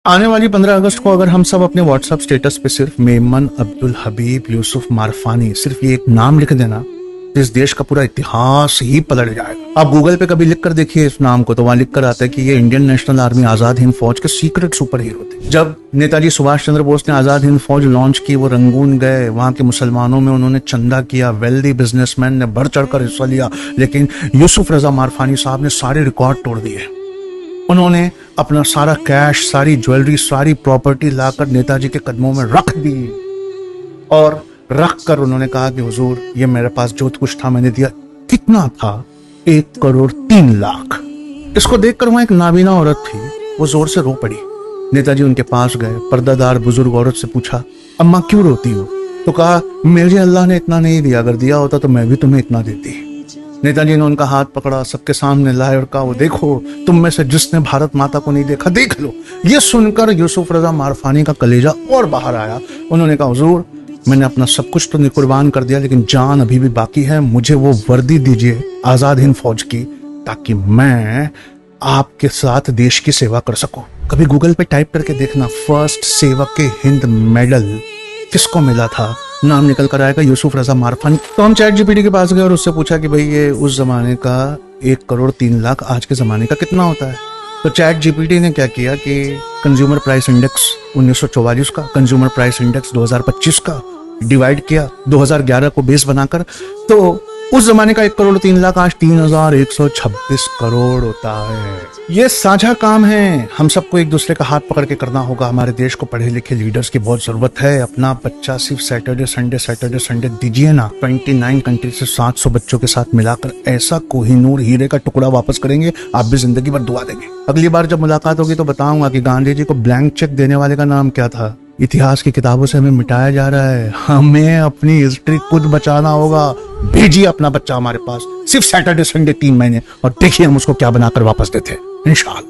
आने वाली 15 अगस्त को अगर हम सब अपने व्हाट्सएप स्टेटस पे सिर्फ मेमन अब्दुल हबीब यूसुफ मारफानी सिर्फ ये एक नाम लिख देना तो इस देश का पूरा इतिहास ही पलट जाएगा। आप गूगल पे कभी लिख कर देखिए इस नाम को तो वहां लिख कर आता है कि ये Indian national army Azad Hind फौज के सीक्रेट सुपर हीरो थे। जब नेताजी सुभाष चंद्र बोस ने आजाद हिंद फौज लॉन्च की, वो रंगून गए, वहां के मुसलमानों में उन्होंने चंदा किया, वेल्दी बिजनेसमैन ने बढ़ चढ़कर हिस्सा लिया, लेकिन यूसुफ रजा मारफानी साहब ने सारे रिकॉर्ड तोड़ दिए। उन्होंने अपना सारा कैश, सारी ज्वेलरी, सारी प्रॉपर्टी लाकर नेताजी के कदमों में रख दी और रख कर उन्होंने कहा कि हुजूर ये मेरे पास जो कुछ था मैंने दिया। कितना था? 1,03,00,000। इसको देखकर वहां एक नाबीना औरत थी, वो जोर से रो पड़ी। नेताजी उनके पास गए, पर्दादार बुजुर्ग औरत से पूछा, अम्मा क्यों रोती हो? तो कहा, मुझे अल्लाह ने इतना नहीं दिया, अगर दिया होता तो मैं भी तुम्हें इतना देती। नेताजी ने उनका हाथ पकड़ा, सबके सामने लाए और कहा, वो देखो तुम में से जिसने भारत माता को नहीं देखा देख लो। ये सुनकर यूसुफ रजा मारफानी का कलेजा और बाहर आया। उन्होंने कहा, हुजूर मैंने अपना सब कुछ तो कुर्बान कर दिया, लेकिन जान अभी भी बाकी है। मुझे वो वर्दी दीजिए आजाद हिंद फौज की, ताकि मैं आपके साथ देश की सेवा कर सकूं। कभी गूगल पे टाइप करके देखना, फर्स्ट सेवक के हिंद मेडल किसको मिला था, नाम निकल कर आएगा यूसुफ रजा मारफानी। तो हम चैट जीपीटी के पास गए और उससे पूछा कि भाई ये उस जमाने का 1,03,00,000 आज के जमाने का कितना होता है। तो चैट जीपीटी ने क्या किया कि कंज्यूमर प्राइस इंडेक्स 1944 का, कंज्यूमर प्राइस इंडेक्स 2025 का डिवाइड किया 2011 को बेस बनाकर, तो उस जमाने का 1,03,00,000 आज 3,126 करोड़ होता है। ये साझा काम है, हम सबको एक दूसरे का हाथ पकड़ के करना होगा। हमारे देश को पढ़े लिखे लीडर्स की बहुत जरूरत है। अपना बच्चा सिर्फ सैटरडे संडे दीजिए ना, 29 कंट्री से 700 बच्चों के साथ मिलाकर ऐसा कोहिनूर हीरे का टुकड़ा वापस करेंगे, आप भी जिंदगी भर दुआ देंगे। अगली बार जब मुलाकात होगी तो बताऊंगा कि गांधी जी को ब्लैंक चेक देने वाले का नाम क्या था। इतिहास की किताबों से हमें मिटाया जा रहा है, हमें अपनी हिस्ट्री खुद बचाना होगा। भेजिए अपना बच्चा हमारे पास सिर्फ सैटरडे संडे 3 महीने और देखिए हम उसको क्या बनाकर वापस देते हैं इंशाअल्लाह।